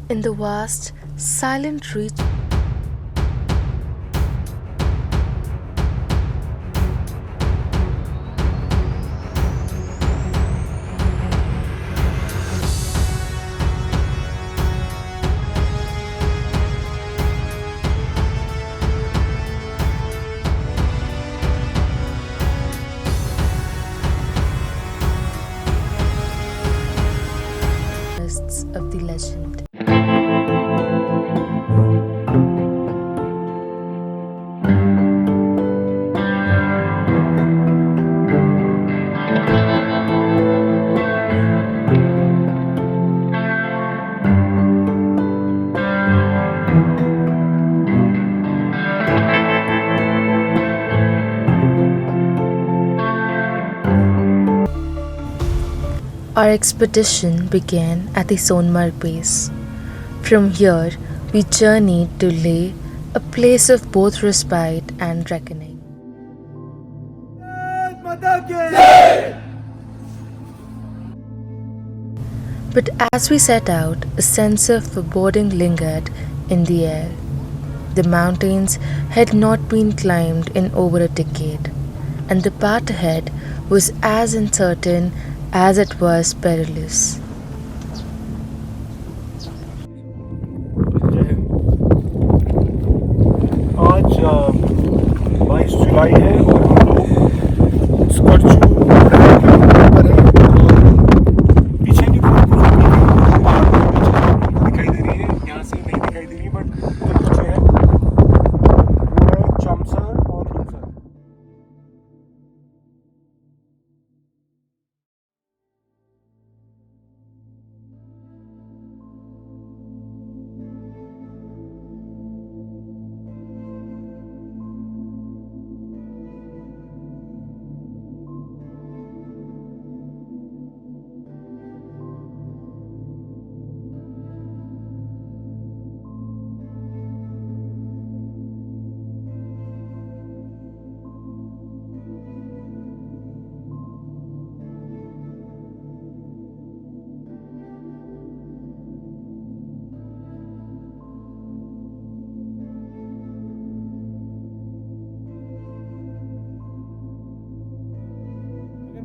In the vast, silent reach, of the legend. Our expedition began at the Tso Morari base. From here, we journeyed to Leh, a place of both respite and reckoning. But as we set out, a sense of foreboding lingered in the air. The mountains had not been climbed in over a decade, and the path ahead was as uncertain as it was perilous. आज 22 जुलाई है और हम लोग स्कर्चू पर है और पीछे की तरफ दिखाई दे रही है, यहाँ से नहीं दिखाई दे रही है बट पीछे है वो है चमसर और हिमसर।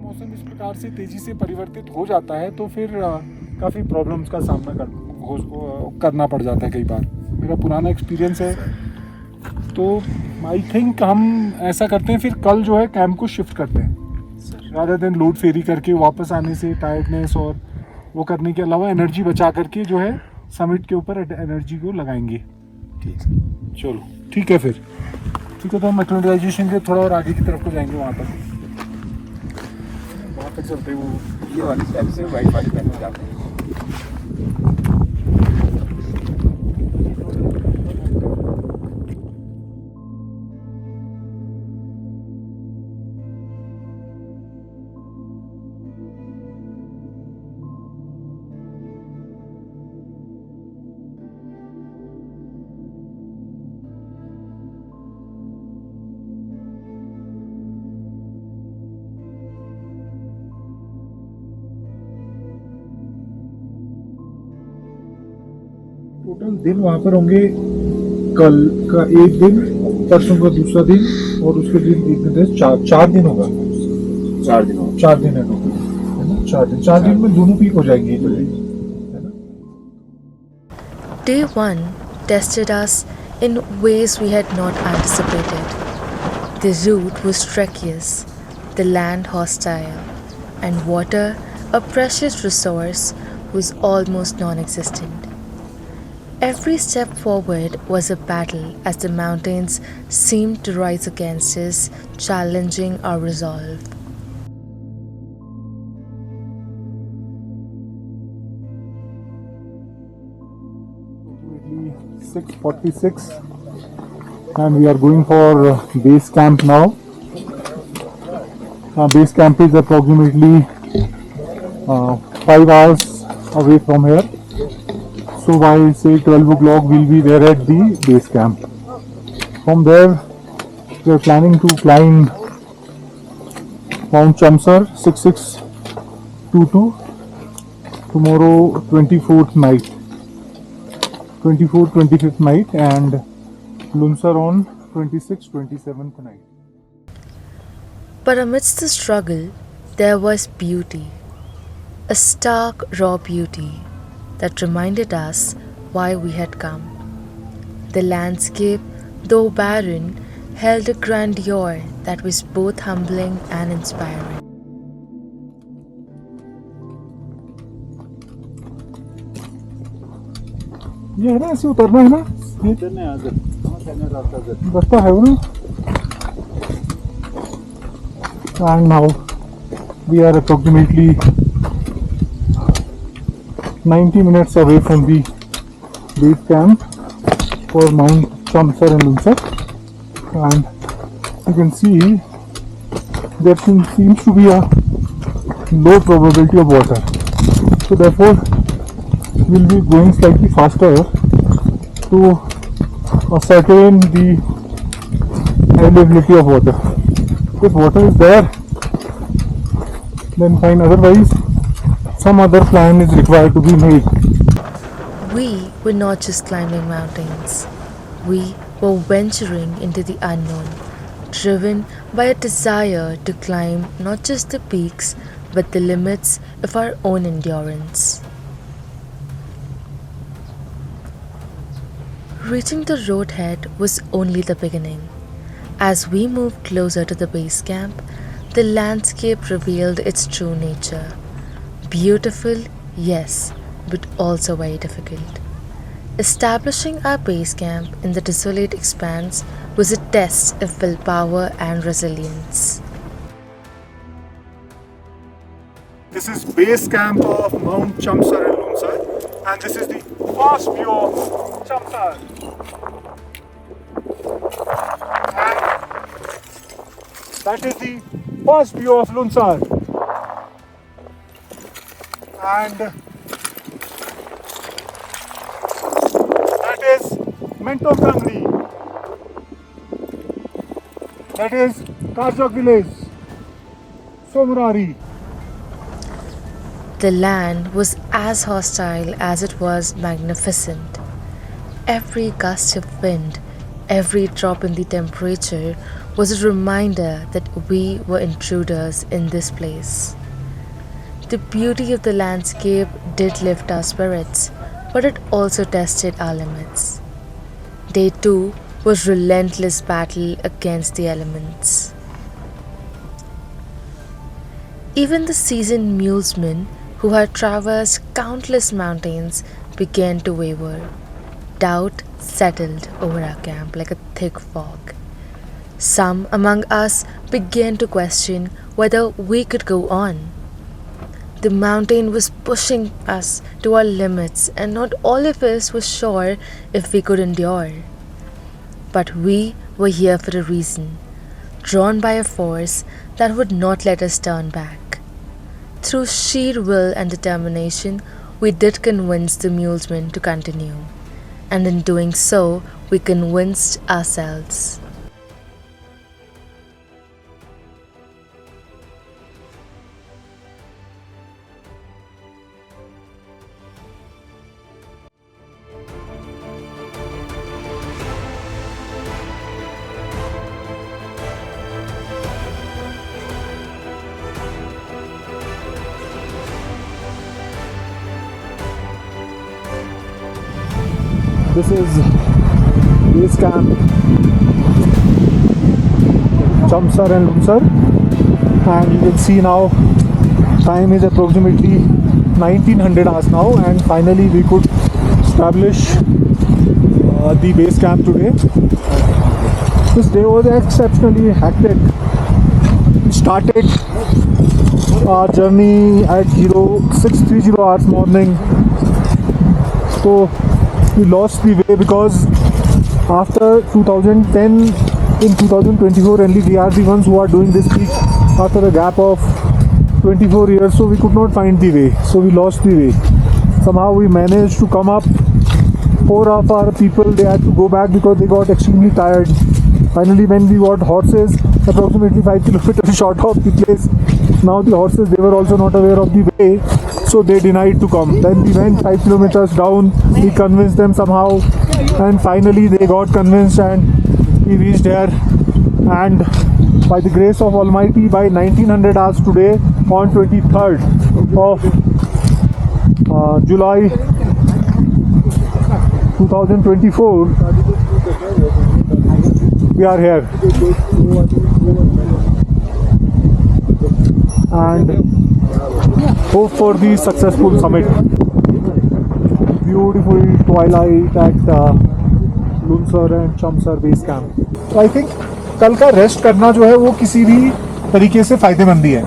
मौसम इस प्रकार से तेज़ी से परिवर्तित हो जाता है तो फिर काफ़ी प्रॉब्लम्स का सामना करना पड़ जाता है कई बार। मेरा पुराना एक्सपीरियंस है, तो आई थिंक हम ऐसा करते हैं फिर कल जो है कैंप को शिफ्ट करते हैं रादर देन लोड फेरी करके वापस आने से टायर्डनेस और वो करने के अलावा एनर्जी बचा करके जो है समिट के ऊपर एनर्जी को लगाएंगे। ठीक है, चलो ठीक है फिर। ठीक है, तो हम एक्लिमेटाइजेशन के थोड़ा और आगे की तरफ को जाएंगे, वहाँ तक चलते वो ये वाली स्टेप से वाइट वाली पेन में जाते हैं। टोटल दिन वहाँ पर होंगे, कल का एक दिन, परसों का दूसरा दिन और उसके दिन एक दिन, चार दिन होगा। 4 दिन है टोटल, है ना? 4 दिन में दोनों पीक हो जाएंगे, है ना? Day 1 tested us in ways we had not anticipated. The route was treacherous, the land hostile, and water, a precious resource, was almost non-existent. Every step forward was a battle as the mountains seemed to rise against us, challenging our resolve. Approximately 6:46 and we are going for base camp now. Base camp is approximately 5 hours away from here. So by say 12 o'clock we'll be there at the base camp. From there we are planning to climb Mount Chamser 6622 tomorrow 24th night. 24th, 25th night and Lunsar on 26th, 27th night. But amidst the struggle, there was beauty, a stark, raw beauty that reminded us why we had come. The landscape, though barren, held a grandeur that was both humbling and inspiring. ये है ना ऐसे उतरना है ना रास्ता है वो ना and now we are approximately 90 minutes away from the base camp for Mount Chamser and Lunsar, and you can see there seems to be a low probability of water, so therefore we'll be going slightly faster to ascertain the availability of water. If water is there, then fine, otherwise some other plan is required to be made. We were not just climbing mountains, we were venturing into the unknown, driven by a desire to climb not just the peaks but the limits of our own endurance. Reaching the roadhead was only the beginning. As we moved closer to the base camp, the landscape revealed its true nature. Beautiful, yes, but also very difficult. Establishing our base camp in the desolate expanse was a test of willpower and resilience. This is base camp of Mount Chamser and Lunsar, and this is the first view of Chamser. That is the first view of Lunsar, and that is Mentokangri, that is Karjok village, Tso Morari. The land was as hostile as it was magnificent. Every gust of wind, every drop in the temperature was a reminder that we were intruders in this place. The beauty of the landscape did lift our spirits, but it also tested our limits. Day 2 was relentless battle against the elements. Even the seasoned mulesmen who had traversed countless mountains began to waver. Doubt settled over our camp like a thick fog. Some among us began to question whether we could go on. The mountain was pushing us to our limits, and not all of us were sure if we could endure. But we were here for a reason, drawn by a force that would not let us turn back. Through sheer will and determination, we did convince the mulesmen to continue, and in doing so, we convinced ourselves. This is base camp Chamser and Lunsar, and you can see now time is approximately 1900 hours now, and finally we could establish the base camp today. This day was exceptionally hectic. We started our journey at 0630 hours morning, so we lost the way because after 2010, in 2024 only we are the ones who are doing this peak after a gap of 24 years, so we could not find the way, so we lost the way. Somehow we managed to come up. 4 of our people, they had to go back because they got extremely tired. Finally, when we got horses approximately 5 kilometers short of the place, now the horses, they were also not aware of the way, so they denied to come. Then we went 5 kilometers down, we convinced them somehow, and finally they got convinced and we reached there. And by the grace of Almighty, by 1900 hours today, on 23rd of July 2024, we are here. And hope for the successful summit. Beautiful twilight at Chamser and Chamser base camp. So I think कल का rest करना जो है वो किसी भी तरीके से फ़ायदेमंद ही है.